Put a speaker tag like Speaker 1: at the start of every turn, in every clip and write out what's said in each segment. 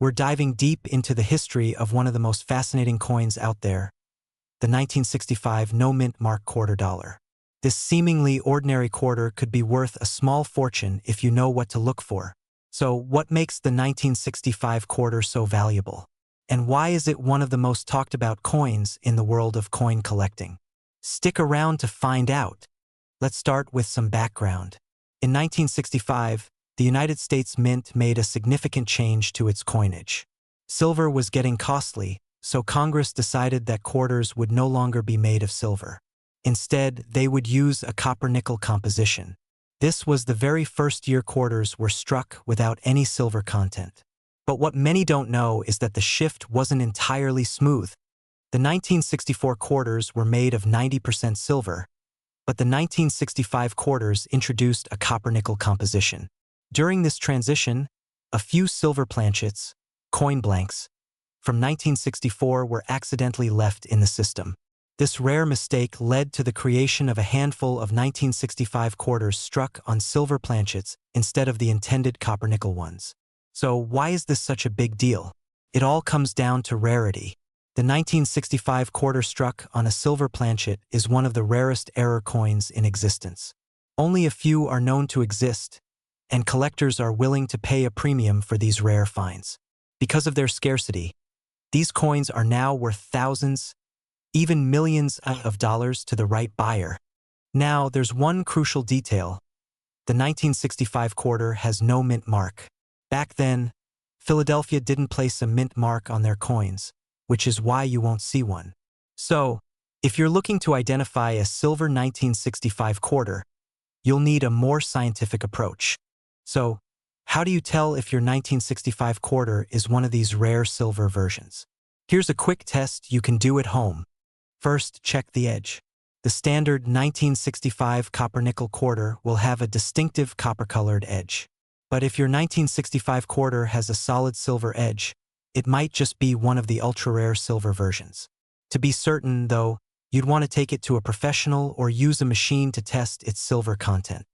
Speaker 1: We're diving deep into the history of one of the most fascinating coins out there, the 1965 no-mint mark quarter dollar. This seemingly ordinary quarter could be worth a small fortune if you know what to look for. So, what makes the 1965 quarter so valuable? And why is it one of the most talked about coins in the world of coin collecting? Stick around to find out. Let's start with some background. In 1965, the United States Mint made a significant change to its coinage. Silver was getting costly, so Congress decided that quarters would no longer be made of silver. Instead, they would use a copper-nickel composition. This was the very first year quarters were struck without any silver content. But what many don't know is that the shift wasn't entirely smooth. The 1964 quarters were made of 90% silver, but the 1965 quarters introduced a copper-nickel composition. During this transition, a few silver planchets, coin blanks, from 1964 were accidentally left in the system. This rare mistake led to the creation of a handful of 1965 quarters struck on silver planchets instead of the intended copper-nickel ones. So why is this such a big deal? It all comes down to rarity. The 1965 quarter struck on a silver planchet is one of the rarest error coins in existence. Only a few are known to exist, and collectors are willing to pay a premium for these rare finds. Because of their scarcity, these coins are now worth thousands, even millions of dollars to the right buyer. Now, there's one crucial detail. The 1965 quarter has no mint mark. Back then, Philadelphia didn't place a mint mark on their coins, which is why you won't see one. So, if you're looking to identify a silver 1965 quarter, you'll need a more scientific approach. So, how do you tell if your 1965 quarter is one of these rare silver versions? Here's a quick test you can do at home. First, check the edge. The standard 1965 copper-nickel quarter will have a distinctive copper-colored edge. But if your 1965 quarter has a solid silver edge, it might just be one of the ultra-rare silver versions. To be certain, though, you'd want to take it to a professional or use a machine to test its silver content.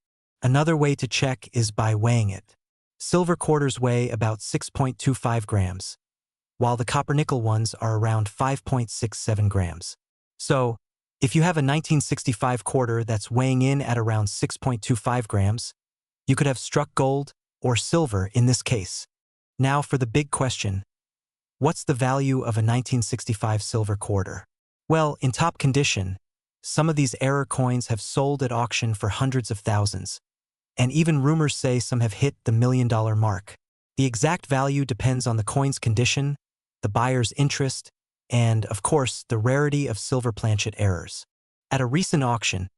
Speaker 1: Another way to check is by weighing it. Silver quarters weigh about 6.25 grams, while the copper-nickel ones are around 5.67 grams. So, if you have a 1965 quarter that's weighing in at around 6.25 grams, you could have struck gold or silver in this case. Now for the big question. What's the value of a 1965 silver quarter? Well, in top condition, some of these error coins have sold at auction for hundreds of thousands, and even rumors say some have hit the $1 million mark. The exact value depends on the coin's condition, the buyer's interest, and, of course, the rarity of silver planchet errors. At a recent auction,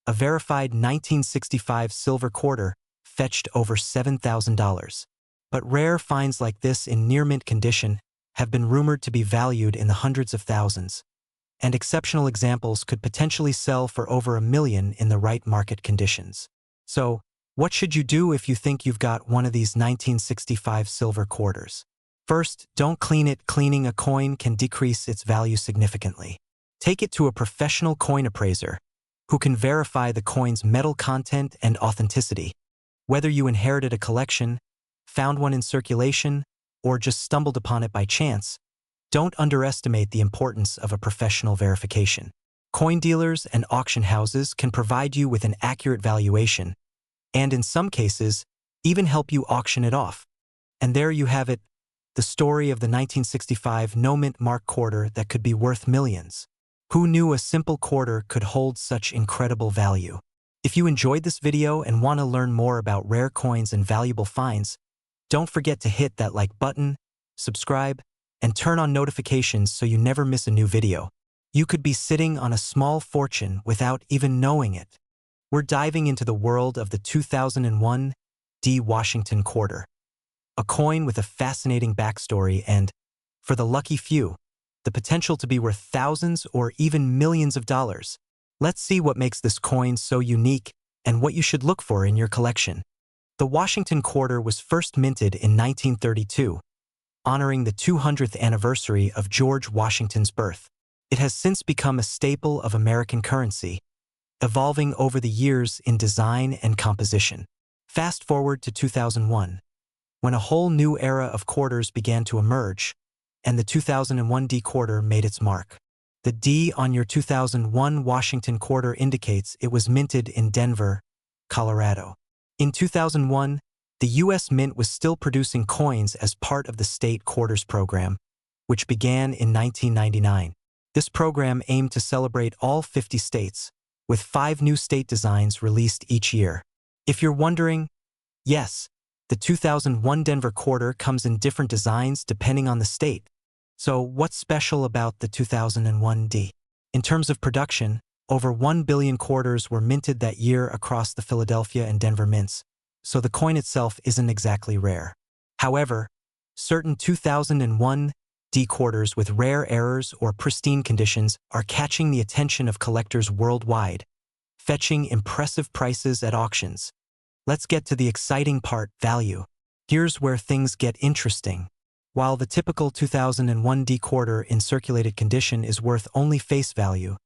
Speaker 1: a verified 1965 silver quarter fetched over $7,000. But rare finds like this in near-mint condition have been rumored to be valued in the hundreds of thousands, and exceptional examples could potentially sell for over $1 million in the right market conditions. So, what should you do if you think you've got one of these 1965 silver quarters? First, don't clean it. Cleaning a coin can decrease its value significantly. Take it to a professional coin appraiser who can verify the coin's metal content and authenticity. Whether you inherited a collection, found one in circulation, or just stumbled upon it by chance, don't underestimate the importance of a professional verification. Coin dealers and auction houses can provide you with an accurate valuation, and in some cases, even help you auction it off. And there you have it, the story of the 1965 no-mint mark quarter that could be worth millions. Who knew a simple quarter could hold such incredible value? If you enjoyed this video and want to learn more about rare coins and valuable finds, don't forget to hit that like button, subscribe, and turn on notifications so you never miss a new video. You could be sitting on a small fortune without even knowing it. We're diving into the world of the 2001 D. Washington quarter, a coin with a fascinating backstory and, for the lucky few, the potential to be worth thousands or even millions of dollars. Let's see what makes this coin so unique and what you should look for in your collection. The Washington quarter was first minted in 1932, honoring the 200th anniversary of George Washington's birth. It has since become a staple of American currency, evolving over the years in design and composition. Fast forward to 2001, when a whole new era of quarters began to emerge, and the 2001 D quarter made its mark. The D on your 2001 Washington quarter indicates it was minted in Denver, Colorado. In 2001, the U.S. Mint was still producing coins as part of the state quarters program, which began in 1999. This program aimed to celebrate all 50 states, with 5 new state designs released each year. If you're wondering, yes, the 2001 Denver quarter comes in different designs depending on the state. So what's special about the 2001 D? In terms of production, over 1 billion quarters were minted that year across the Philadelphia and Denver mints, so the coin itself isn't exactly rare. However, certain 2001 D quarters with rare errors or pristine conditions are catching the attention of collectors worldwide, fetching impressive prices at auctions. Let's get to the exciting part, value. Here's where things get interesting. While the typical 2001 D quarter in circulated condition is worth only face value,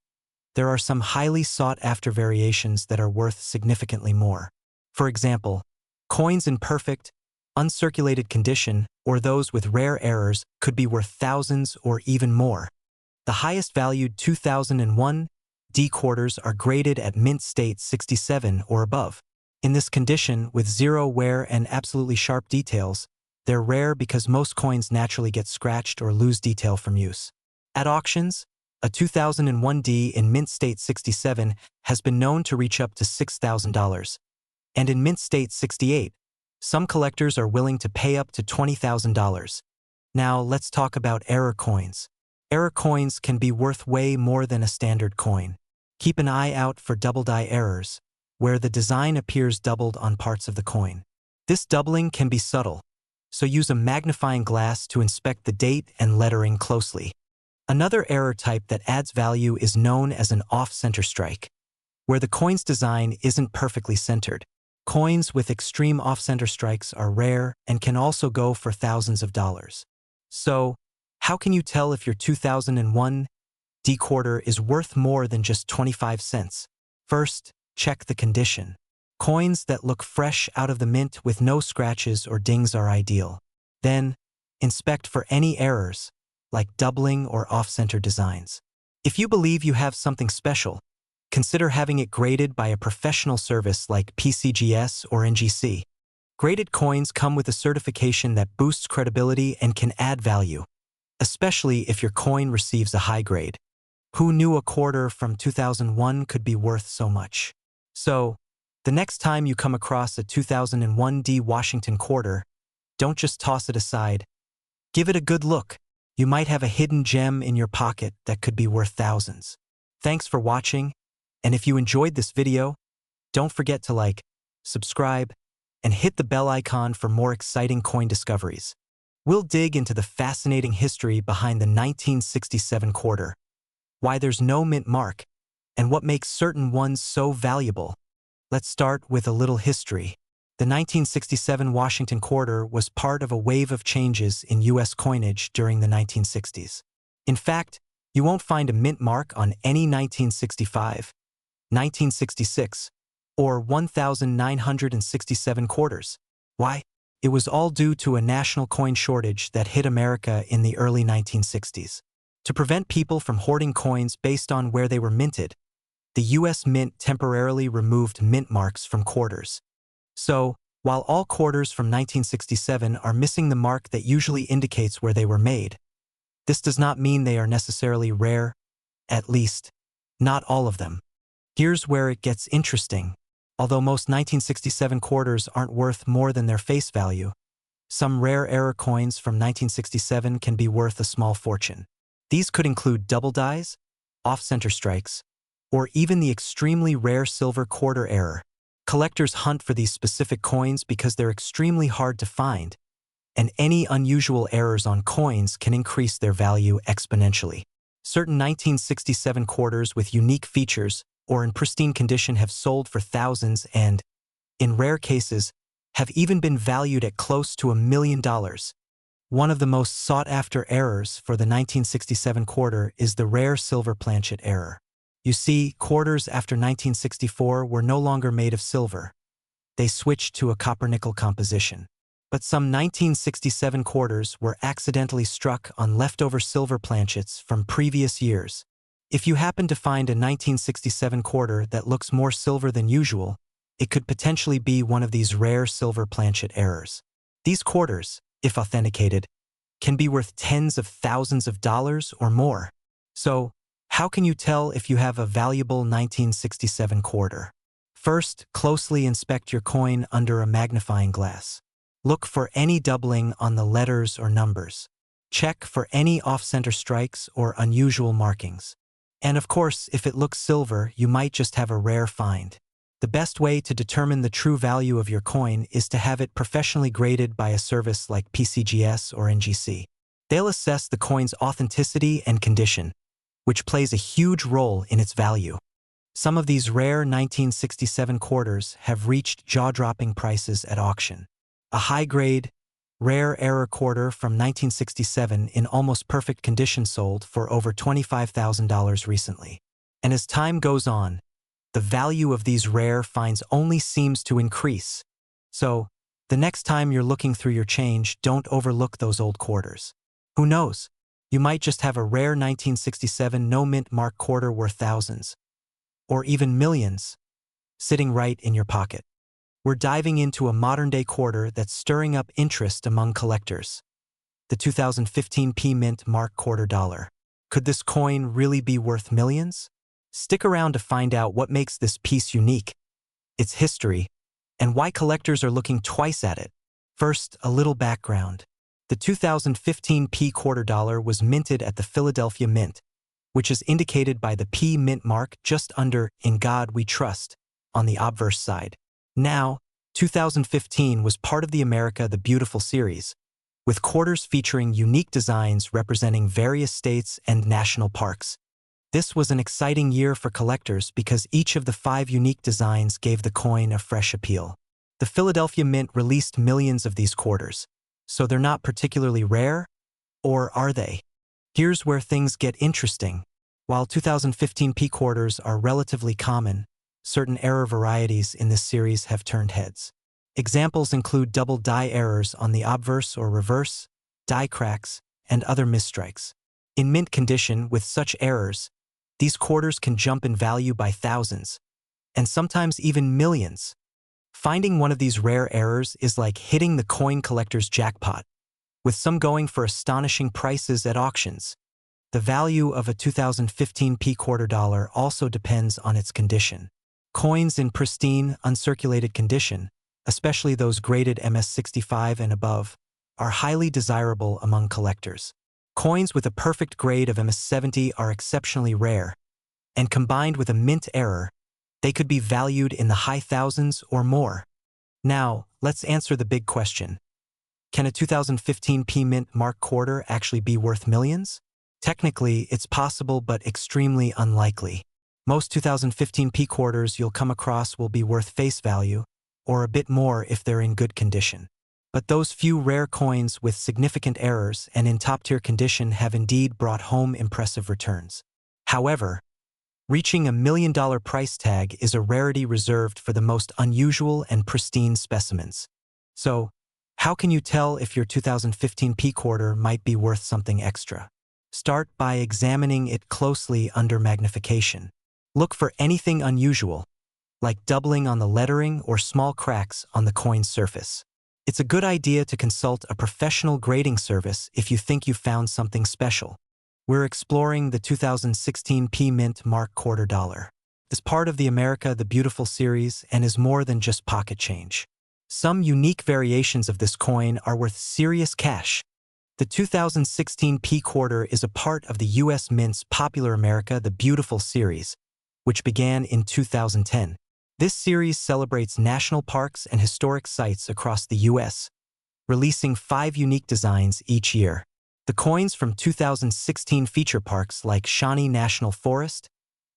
Speaker 1: there are some highly sought-after variations that are worth significantly more. For example, coins in perfect, uncirculated condition or those with rare errors could be worth thousands or even more. The highest valued 2001 D quarters are graded at mint state 67 or above. In this condition, with zero wear and absolutely sharp details, they're rare because most coins naturally get scratched or lose detail from use. At auctions, a 2001 D in mint state 67 has been known to reach up to $6,000. And in mint state 68, some collectors are willing to pay up to $20,000. Now let's talk about error coins. Error coins can be worth way more than a standard coin. Keep an eye out for double die errors, where the design appears doubled on parts of the coin. This doubling can be subtle, so use a magnifying glass to inspect the date and lettering closely. Another error type that adds value is known as an off-center strike, where the coin's design isn't perfectly centered. Coins with extreme off-center strikes are rare and can also go for thousands of dollars. So, how can you tell if your 2001 D quarter is worth more than just 25 cents? First, check the condition. Coins that look fresh out of the mint with no scratches or dings are ideal. Then, inspect for any errors, like doubling or off-center designs. If you believe you have something special, consider having it graded by a professional service like PCGS or NGC. Graded coins come with a certification that boosts credibility and can add value, especially if your coin receives a high grade. Who knew a quarter from 2001 could be worth so much? So, the next time you come across a 2001 D Washington quarter, don't just toss it aside. Give it a good look. You might have a hidden gem in your pocket that could be worth thousands. Thanks for watching, and if you enjoyed this video, don't forget to like, subscribe, and hit the bell icon for more exciting coin discoveries. We'll dig into the fascinating history behind the 1967 quarter, why there's no mint mark, and what makes certain ones so valuable. Let's start with a little history. The 1967 Washington quarter was part of a wave of changes in U.S. coinage during the 1960s. In fact, you won't find a mint mark on any 1965, 1966, or 1,967 quarters. Why? It was all due to a national coin shortage that hit America in the early 1960s. To prevent people from hoarding coins based on where they were minted, the U.S. Mint temporarily removed mint marks from quarters. So, while all quarters from 1967 are missing the mark that usually indicates where they were made, this does not mean they are necessarily rare, at least, not all of them. Here's where it gets interesting. Although most 1967 quarters aren't worth more than their face value, some rare error coins from 1967 can be worth a small fortune. These could include double dies, off-center strikes, or even the extremely rare silver quarter error. Collectors hunt for these specific coins because they're extremely hard to find, and any unusual errors on coins can increase their value exponentially. Certain 1967 quarters with unique features or in pristine condition have sold for thousands and, in rare cases, have even been valued at close to $1 million. One of the most sought-after errors for the 1967 quarter is the rare silver planchet error. You see, quarters after 1964 were no longer made of silver. They switched to a copper-nickel composition. But some 1967 quarters were accidentally struck on leftover silver planchets from previous years. If you happen to find a 1967 quarter that looks more silver than usual, it could potentially be one of these rare silver planchet errors. These quarters, if authenticated, can be worth tens of thousands of dollars or more. So, how can you tell if you have a valuable 1967 quarter? First, closely inspect your coin under a magnifying glass. Look for any doubling on the letters or numbers. Check for any off-center strikes or unusual markings. And of course, if it looks silver, you might just have a rare find. The best way to determine the true value of your coin is to have it professionally graded by a service like PCGS or NGC. They'll assess the coin's authenticity and condition, which plays a huge role in its value. Some of these rare 1967 quarters have reached jaw-dropping prices at auction. A high-grade, rare error quarter from 1967 in almost perfect condition sold for over $25,000 recently. And as time goes on, the value of these rare finds only seems to increase. So, the next time you're looking through your change, don't overlook those old quarters. Who knows? You might just have a rare 1967 no-mint mark quarter worth thousands, or even millions, sitting right in your pocket. We're diving into a modern-day quarter that's stirring up interest among collectors. The 2015 P-Mint Mark Quarter Dollar. Could this coin really be worth millions? Stick around to find out what makes this piece unique, its history, and why collectors are looking twice at it. First, a little background. The 2015 P Quarter Dollar was minted at the Philadelphia Mint, which is indicated by the P Mint mark just under "In God We Trust" on the obverse side. Now, 2015 was part of the America the Beautiful series, with quarters featuring unique designs representing various states and national parks. This was an exciting year for collectors because each of the 5 unique designs gave the coin a fresh appeal. The Philadelphia Mint released millions of these quarters, so they're not particularly rare, or are they? Here's where things get interesting. While 2015 P quarters are relatively common, certain error varieties in this series have turned heads. Examples include double die errors on the obverse or reverse, die cracks, and other misstrikes. In mint condition with such errors, these quarters can jump in value by thousands, and sometimes even millions. Finding one of these rare errors is like hitting the coin collector's jackpot, with some going for astonishing prices at auctions. The value of a 2015 P Quarter Dollar also depends on its condition. Coins in pristine, uncirculated condition, especially those graded MS65 and above, are highly desirable among collectors. Coins with a perfect grade of MS70 are exceptionally rare, and combined with a mint error, they could be valued in the high thousands or more. Now, let's answer the big question. Can a 2015 P Mint Mark Quarter actually be worth millions? Technically, it's possible but extremely unlikely. Most 2015 P quarters you'll come across will be worth face value, or a bit more if they're in good condition. But those few rare coins with significant errors and in top-tier condition have indeed brought home impressive returns. However, reaching $1 million price tag is a rarity reserved for the most unusual and pristine specimens. So, how can you tell if your 2015 P quarter might be worth something extra? Start by examining it closely under magnification. Look for anything unusual, like doubling on the lettering or small cracks on the coin's surface. It's a good idea to consult a professional grading service if you think you've found something special. We're exploring the 2016 P Mint Mark Quarter Dollar. It's part of the America the Beautiful series and is more than just pocket change. Some unique variations of this coin are worth serious cash. The 2016 P Quarter is a part of the U.S. Mint's popular America the Beautiful series, which began in 2010. This series celebrates national parks and historic sites across the U.S., releasing 5 unique designs each year. The coins from 2016 feature parks like Shawnee National Forest,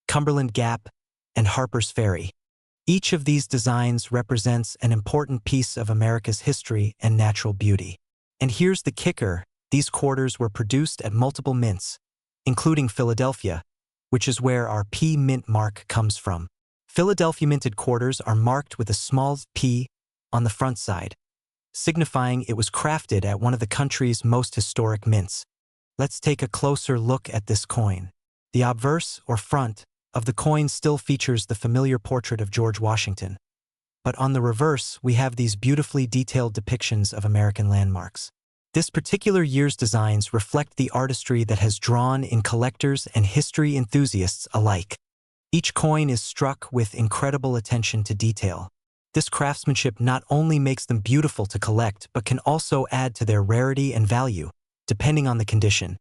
Speaker 1: Cumberland Gap, and Harper's Ferry. Each of these designs represents an important piece of America's history and natural beauty. And here's the kicker: these quarters were produced at multiple mints, including Philadelphia, which is where our P Mint mark comes from. Philadelphia minted quarters are marked with a small P on the front side, signifying it was crafted at one of the country's most historic mints. Let's take a closer look at this coin. The obverse, or front, of the coin still features the familiar portrait of George Washington. But on the reverse, we have these beautifully detailed depictions of American landmarks. This particular year's designs reflect the artistry that has drawn in collectors and history enthusiasts alike. Each coin is struck with incredible attention to detail. This craftsmanship not only makes them beautiful to collect, but can also add to their rarity and value, depending on the condition.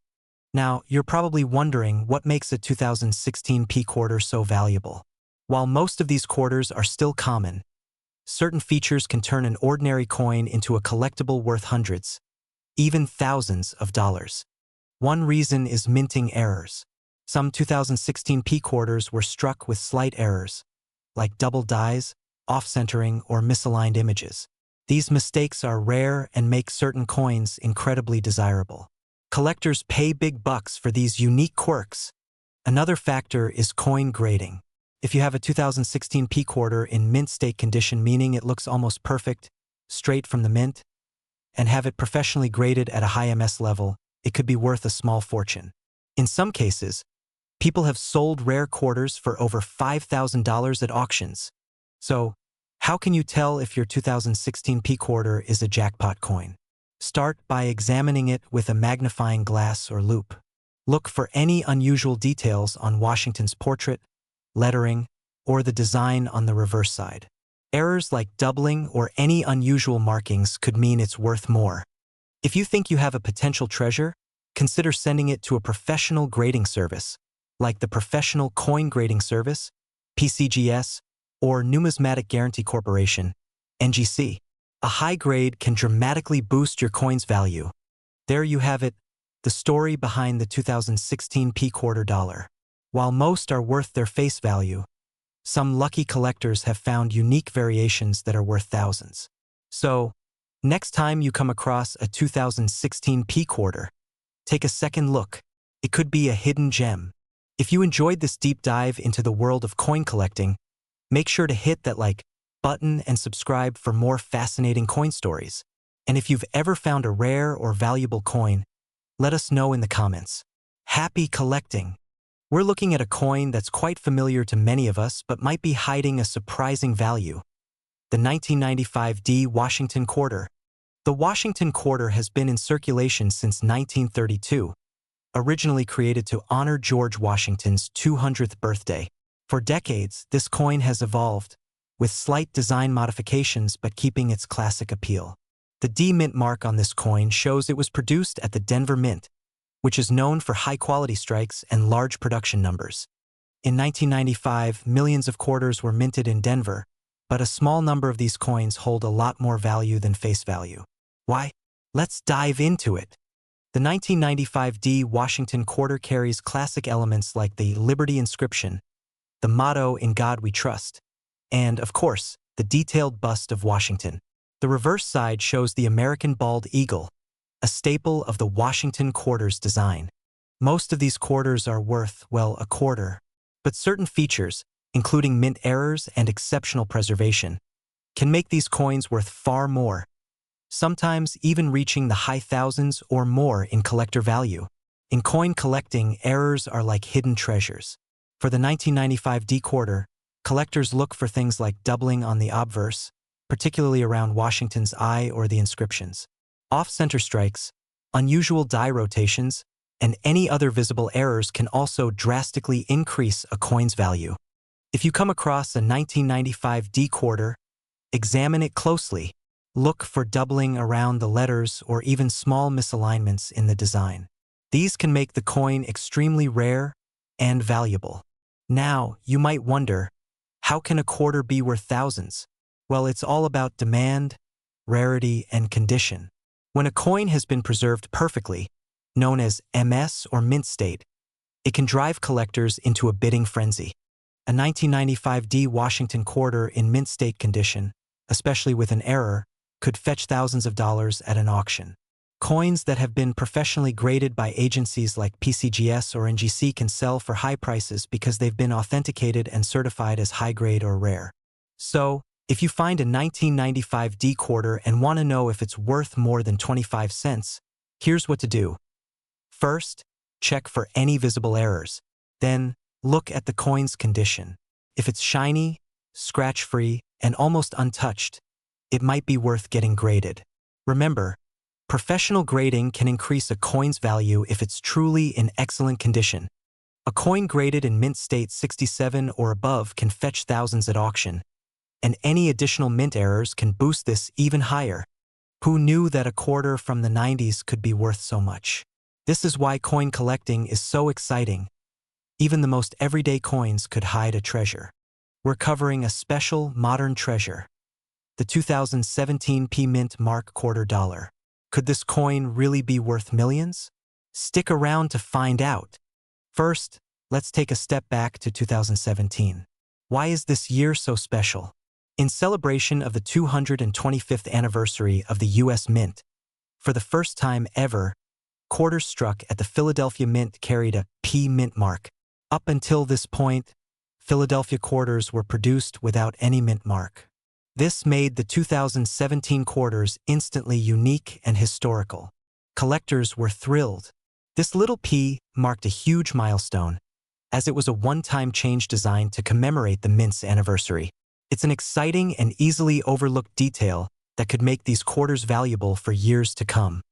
Speaker 1: Now, you're probably wondering what makes a 2016 P quarter so valuable. While most of these quarters are still common, certain features can turn an ordinary coin into a collectible worth hundreds, even thousands of dollars. One reason is minting errors. Some 2016 P quarters were struck with slight errors, like double dies, off-centering, or misaligned images. These mistakes are rare and make certain coins incredibly desirable. Collectors pay big bucks for these unique quirks. Another factor is coin grading. If you have a 2016 P quarter in mint state condition, meaning it looks almost perfect, straight from the mint, and have it professionally graded at a high MS level, it could be worth a small fortune. In some cases, people have sold rare quarters for over $5,000 at auctions. So, how can you tell if your 2016 P quarter is a jackpot coin? Start by examining it with a magnifying glass or loupe. Look for any unusual details on Washington's portrait, lettering, or the design on the reverse side. Errors like doubling or any unusual markings could mean it's worth more. If you think you have a potential treasure, consider sending it to a professional grading service, like the Professional Coin Grading Service, PCGS, or Numismatic Guarantee Corporation, NGC. A high grade can dramatically boost your coin's value. There you have it, the story behind the 2016 P quarter dollar. While most are worth their face value, some lucky collectors have found unique variations that are worth thousands. So, next time you come across a 2016 P quarter, take a second look. It could be a hidden gem. If you enjoyed this deep dive into the world of coin collecting, make sure to hit that like button and subscribe for more fascinating coin stories. And if you've ever found a rare or valuable coin, let us know in the comments. Happy collecting! We're looking at a coin that's quite familiar to many of us but might be hiding a surprising value. The 1995 D Washington Quarter. The Washington Quarter has been in circulation since 1932, originally created to honor George Washington's 200th birthday. For decades, this coin has evolved, with slight design modifications but keeping its classic appeal. The D Mint mark on this coin shows it was produced at the Denver Mint, which is known for high-quality strikes and large production numbers. In 1995, millions of quarters were minted in Denver, but a small number of these coins hold a lot more value than face value. Why? Let's dive into it. The 1995 D Washington Quarter carries classic elements like the Liberty inscription, the motto "In God We Trust," and, of course, the detailed bust of Washington. The reverse side shows the American bald eagle, a staple of the Washington Quarter's design. Most of these quarters are worth, well, a quarter, but certain features, including mint errors and exceptional preservation, can make these coins worth far more, sometimes even reaching the high thousands or more in collector value. In coin collecting, errors are like hidden treasures. For the 1995 D Quarter, collectors look for things like doubling on the obverse, particularly around Washington's eye or the inscriptions, off-center strikes, unusual die rotations, and any other visible errors can also drastically increase a coin's value. If you come across a 1995 D Quarter, examine it closely. Look for doubling around the letters or even small misalignments in the design. These can make the coin extremely rare and valuable. Now, you might wonder, how can a quarter be worth thousands? Well, it's all about demand, rarity, and condition. When a coin has been preserved perfectly, known as MS or mint state, it can drive collectors into a bidding frenzy. A 1995 D Washington Quarter in mint state condition, especially with an error, could fetch thousands of dollars at an auction. Coins that have been professionally graded by agencies like PCGS or NGC can sell for high prices because they've been authenticated and certified as high grade or rare. So, If you find a 1995 D quarter and want to know if it's worth more than 25 cents, here's what to do. First, check for any visible errors. Then, look at the coin's condition. If it's shiny, scratch-free, and almost untouched, it might be worth getting graded. Remember, professional grading can increase a coin's value if it's truly in excellent condition. A coin graded in mint state 67 or above can fetch thousands at auction, and any additional mint errors can boost this even higher. Who knew that a quarter from the 90s could be worth so much? This is why coin collecting is so exciting. Even the most everyday coins could hide a treasure. We're covering a special modern treasure, the 2017 P Mint Mark quarter dollar. Could this coin really be worth millions? Stick around to find out. First, let's take a step back to 2017. Why is this year so special? In celebration of the 225th anniversary of the U.S. Mint, for the first time ever, quarters struck at the Philadelphia Mint carried a P Mint mark. Up until this point, Philadelphia quarters were produced without any mint mark. This made the 2017 quarters instantly unique and historical. Collectors were thrilled. This little P marked a huge milestone, as it was a one-time change designed to commemorate the Mint's anniversary. It's an exciting and easily overlooked detail that could make these quarters valuable for years to come.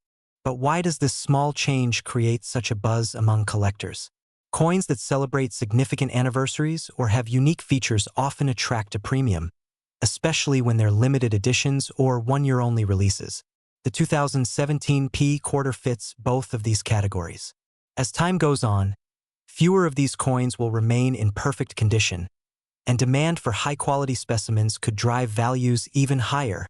Speaker 1: But why does this small change create such a buzz among collectors? Coins that celebrate significant anniversaries or have unique features often attract a premium, especially when they're limited editions or one-year-only releases. The 2017 P quarter fits both of these categories. As time goes on, fewer of these coins will remain in perfect condition, and demand for high-quality specimens could drive values even higher.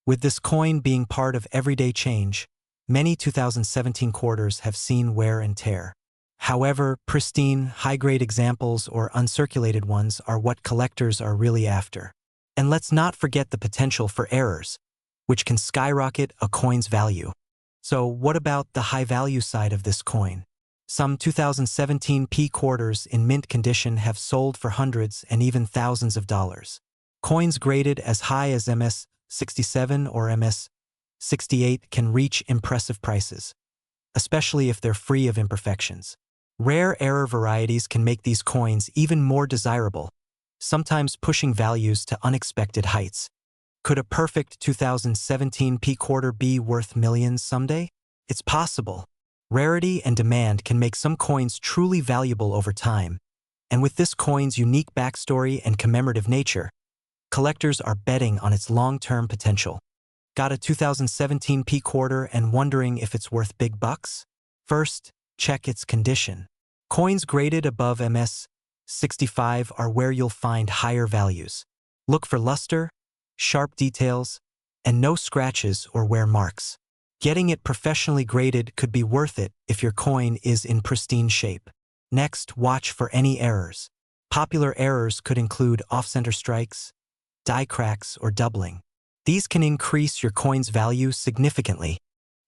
Speaker 1: With this coin being part of everyday change, many 2017 quarters have seen wear and tear. However, pristine, high-grade examples or uncirculated ones are what collectors are really after. And let's not forget the potential for errors, which can skyrocket a coin's value. So what about the high-value side of this coin? Some 2017 P quarters in mint condition have sold for hundreds and even thousands of dollars. Coins graded as high as MS 67 or MS 68 can reach impressive prices, especially if they're free of imperfections. Rare error varieties can make these coins even more desirable, sometimes pushing values to unexpected heights. Could a perfect 2017 P quarter be worth millions someday? It's possible. Rarity and demand can make some coins truly valuable over time, and with this coin's unique backstory and commemorative nature, collectors are betting on its long-term potential. Got a 2017 P quarter and wondering if it's worth big bucks? First, check its condition. Coins graded above MS 65 are where you'll find higher values. Look for luster, sharp details, and no scratches or wear marks. Getting it professionally graded could be worth it if your coin is in pristine shape. Next, watch for any errors. Popular errors could include off-center strikes, die cracks, or doubling. These can increase your coin's value significantly.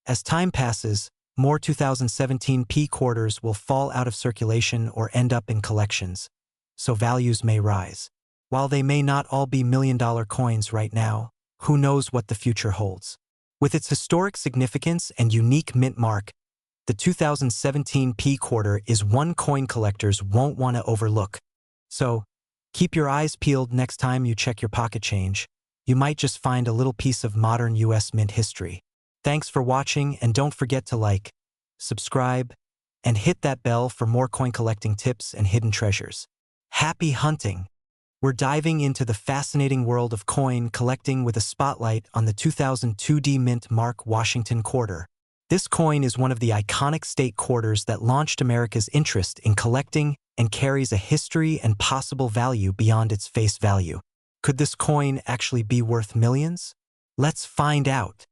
Speaker 1: As time passes, more 2017 P quarters will fall out of circulation or end up in collections, so values may rise. While they may not all be million-dollar coins right now, who knows what the future holds? With its historic significance and unique mint mark, the 2017 P quarter is one coin collectors won't want to overlook. So, keep your eyes peeled next time you check your pocket change. You might just find a little piece of modern US Mint history. Thanks for watching, and don't forget to like, subscribe, and hit that bell for more coin collecting tips and hidden treasures. Happy hunting! We're diving into the fascinating world of coin collecting with a spotlight on the 2002 D Mint Mark Washington quarter. This coin is one of the iconic state quarters that launched America's interest in collecting and carries a history and possible value beyond its face value. Could this coin actually be worth millions? Let's find out.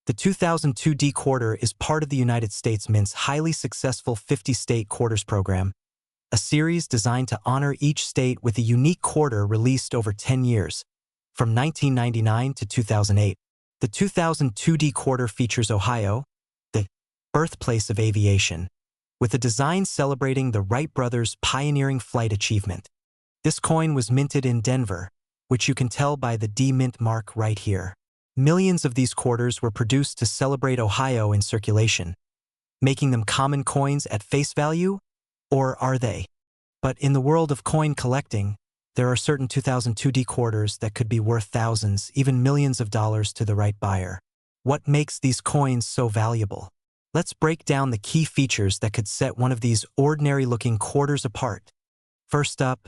Speaker 1: The 2002 D quarter is part of the United States Mint's highly successful 50-state quarters program, a series designed to honor each state with a unique quarter released over 10 years, from 1999 to 2008. The 2002 D quarter features Ohio, the birthplace of aviation, with a design celebrating the Wright brothers' pioneering flight achievement. This coin was minted in Denver, which you can tell by the D mint mark right here. Millions of these quarters were produced to celebrate Ohio in circulation, making them common coins at face value, or are they? But in the world of coin collecting, there are certain 2002 D quarters that could be worth thousands, even millions of dollars to the right buyer. What makes these coins so valuable? Let's break down the key features that could set one of these ordinary-looking quarters apart. First up,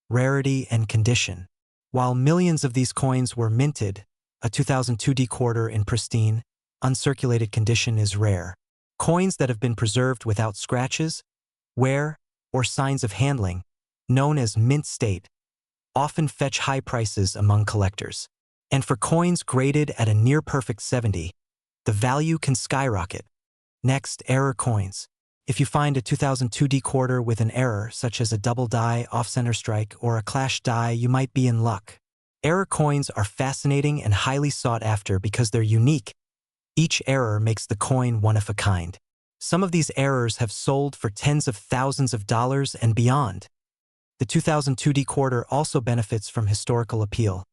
Speaker 1: rarity and condition. While millions of these coins were minted, a 2002 D quarter in pristine, uncirculated condition is rare. Coins that have been preserved without scratches, wear, or signs of handling, known as mint state, often fetch high prices among collectors. And for coins graded at a near-perfect 70, the value can skyrocket. Next, error coins. If you find a 2002 D quarter with an error, such as a double die, off-center strike, or a clash die, you might be in luck. Error coins are fascinating and highly sought after because they're unique. Each error makes the coin one of a kind. Some of these errors have sold for tens of thousands of dollars and beyond. The 2002 D quarter also benefits from historical appeal,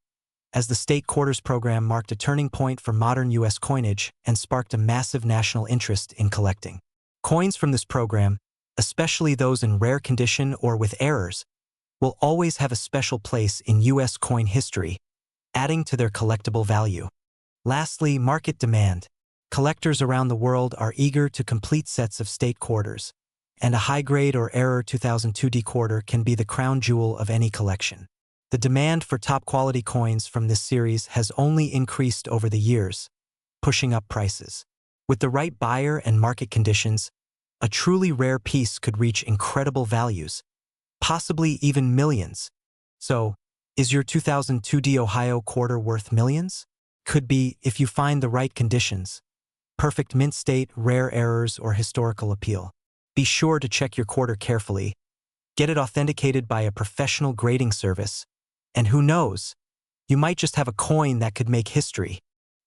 Speaker 1: as the state quarters program marked a turning point for modern U.S. coinage and sparked a massive national interest in collecting. Coins from this program, especially those in rare condition or with errors, will always have a special place in U.S. coin history, adding to their collectible value. Lastly, market demand. Collectors around the world are eager to complete sets of state quarters, and a high-grade or error 2002 D quarter can be the crown jewel of any collection. The demand for top-quality coins from this series has only increased over the years, pushing up prices. With the right buyer and market conditions, a truly rare piece could reach incredible values, possibly even millions. So, is your 2002 D Ohio quarter worth millions? Could be if you find the right conditions: perfect mint state, rare errors, or historical appeal. Be sure to check your quarter carefully, get it authenticated by a professional grading service, and who knows, you might just have a coin that could make history.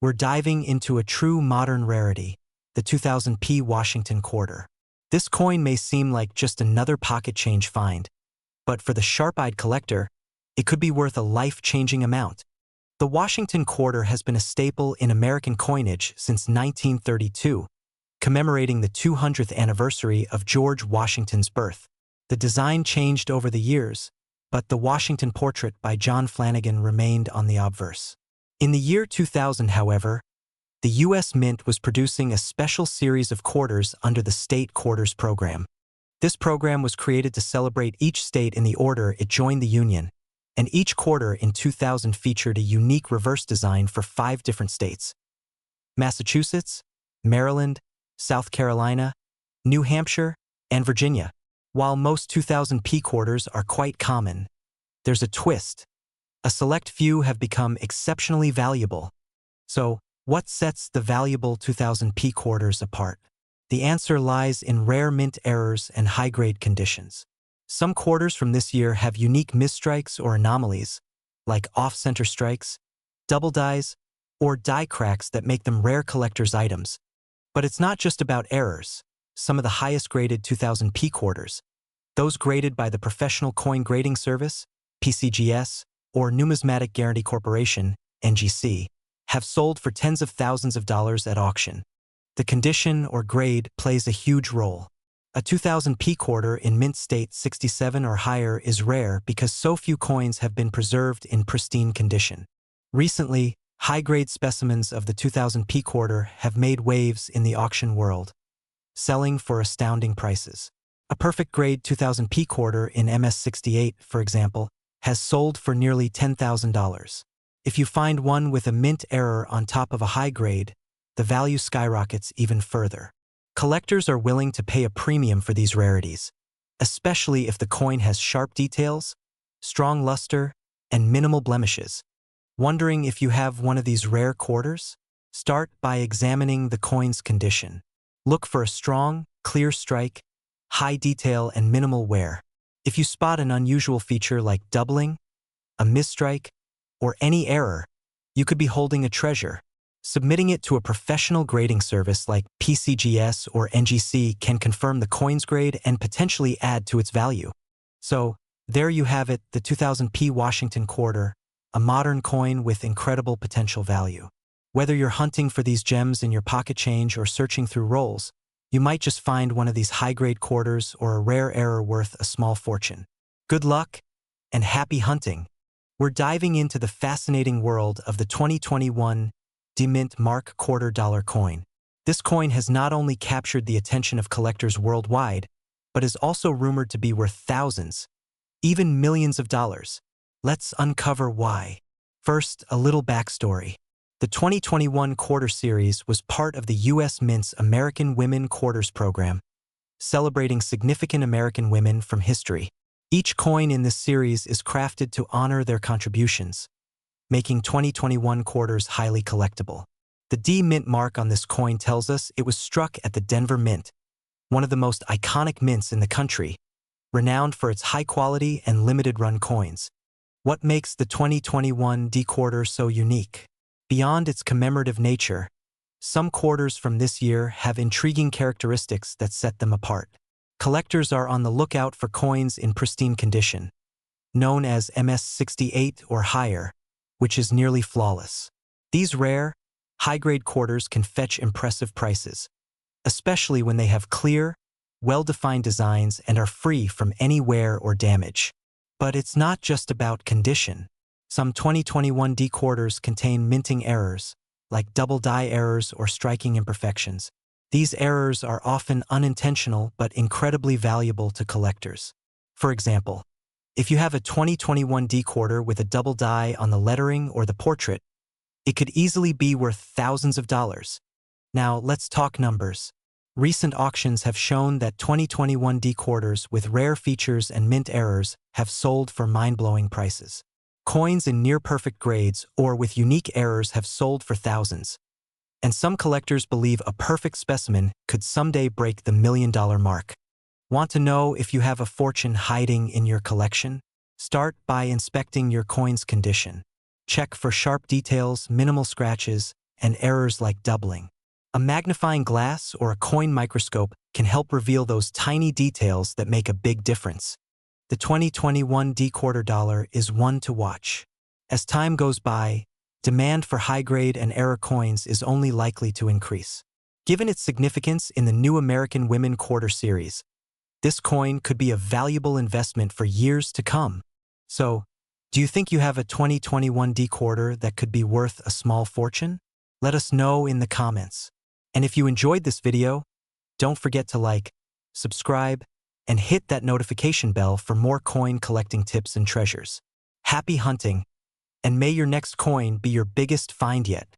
Speaker 1: We're diving into a true modern rarity, the 2000p Washington quarter. This coin may seem like just another pocket change find, but for the sharp-eyed collector, it could be worth a life-changing amount. The Washington quarter has been a staple in American coinage since 1932, commemorating the 200th anniversary of George Washington's birth. The design changed over the years, but the Washington portrait by John Flanagan remained on the obverse. In the year 2000, however, the U.S. Mint was producing a special series of quarters under the State Quarters program. This program was created to celebrate each state in the order it joined the Union, and each quarter in 2000 featured a unique reverse design for 5 different states: Massachusetts, Maryland, South Carolina, New Hampshire, and Virginia. While most 2000p quarters are quite common, there's a twist. A select few have become exceptionally valuable. So, what sets the valuable 2000p quarters apart? The answer lies in rare mint errors and high-grade conditions. Some quarters from this year have unique misstrikes or anomalies, like off-center strikes, double dies, or die cracks that make them rare collector's items. But it's not just about errors. Some of the highest-graded 2000p quarters, those graded by the Professional Coin Grading Service, PCGS, or Numismatic Guarantee Corporation, NGC, have sold for tens of thousands of dollars at auction. The condition or grade plays a huge role. A 2000p quarter in mint state 67 or higher is rare because so few coins have been preserved in pristine condition. Recently, high-grade specimens of the 2000p quarter have made waves in the auction world, selling for astounding prices. A perfect grade 2000p quarter in MS68, for example, has sold for nearly $10,000. If you find one with a mint error on top of a high grade, the value skyrockets even further. Collectors are willing to pay a premium for these rarities, especially if the coin has sharp details, strong luster, and minimal blemishes. Wondering if you have one of these rare quarters? Start by examining the coin's condition. Look for a strong, clear strike, high detail, and minimal wear. If you spot an unusual feature like doubling, a misstrike, or any error, you could be holding a treasure. Submitting it to a professional grading service like PCGS or NGC can confirm the coin's grade and potentially add to its value. So, there you have it, the 2000p Washington quarter, a modern coin with incredible potential value. Whether you're hunting for these gems in your pocket change or searching through rolls, you might just find one of these high-grade quarters or a rare error worth a small fortune. Good luck and happy hunting! We're diving into the fascinating world of the 2021 D-Mint Mark Quarter Dollar coin. This coin has not only captured the attention of collectors worldwide, but is also rumored to be worth thousands, even millions of dollars. Let's uncover why. First, a little backstory. The 2021 Quarter Series was part of the U.S. Mint's American Women Quarters program, celebrating significant American women from history. Each coin in this series is crafted to honor their contributions, making 2021 quarters highly collectible. The D-Mint mark on this coin tells us it was struck at the Denver Mint, one of the most iconic mints in the country, renowned for its high quality and limited-run coins. What makes the 2021 D-Quarter so unique? Beyond its commemorative nature, some quarters from this year have intriguing characteristics that set them apart. Collectors are on the lookout for coins in pristine condition, known as MS68 or higher, which is nearly flawless. These rare, high-grade quarters can fetch impressive prices, especially when they have clear, well-defined designs and are free from any wear or damage. But it's not just about condition. Some 2021 D quarters contain minting errors, like double die errors or striking imperfections. These errors are often unintentional but incredibly valuable to collectors. For example, if you have a 2021 D quarter with a double die on the lettering or the portrait, it could easily be worth thousands of dollars. Now, let's talk numbers. Recent auctions have shown that 2021 D quarters with rare features and mint errors have sold for mind-blowing prices. Coins in near-perfect grades or with unique errors have sold for thousands. And some collectors believe a perfect specimen could someday break the $1,000,000 mark. Want to know if you have a fortune hiding in your collection? Start by inspecting your coin's condition. Check for sharp details, minimal scratches, and errors like doubling. A magnifying glass or a coin microscope can help reveal those tiny details that make a big difference. The 2021 D-Quarter Dollar is one to watch. As time goes by, demand for high-grade and error coins is only likely to increase. Given its significance in the new American Women Quarter Series, this coin could be a valuable investment for years to come. So, do you think you have a 2021 D-Quarter that could be worth a small fortune? Let us know in the comments. And if you enjoyed this video, don't forget to like, subscribe, and hit that notification bell for more coin collecting tips and treasures. Happy hunting, and may your next coin be your biggest find yet.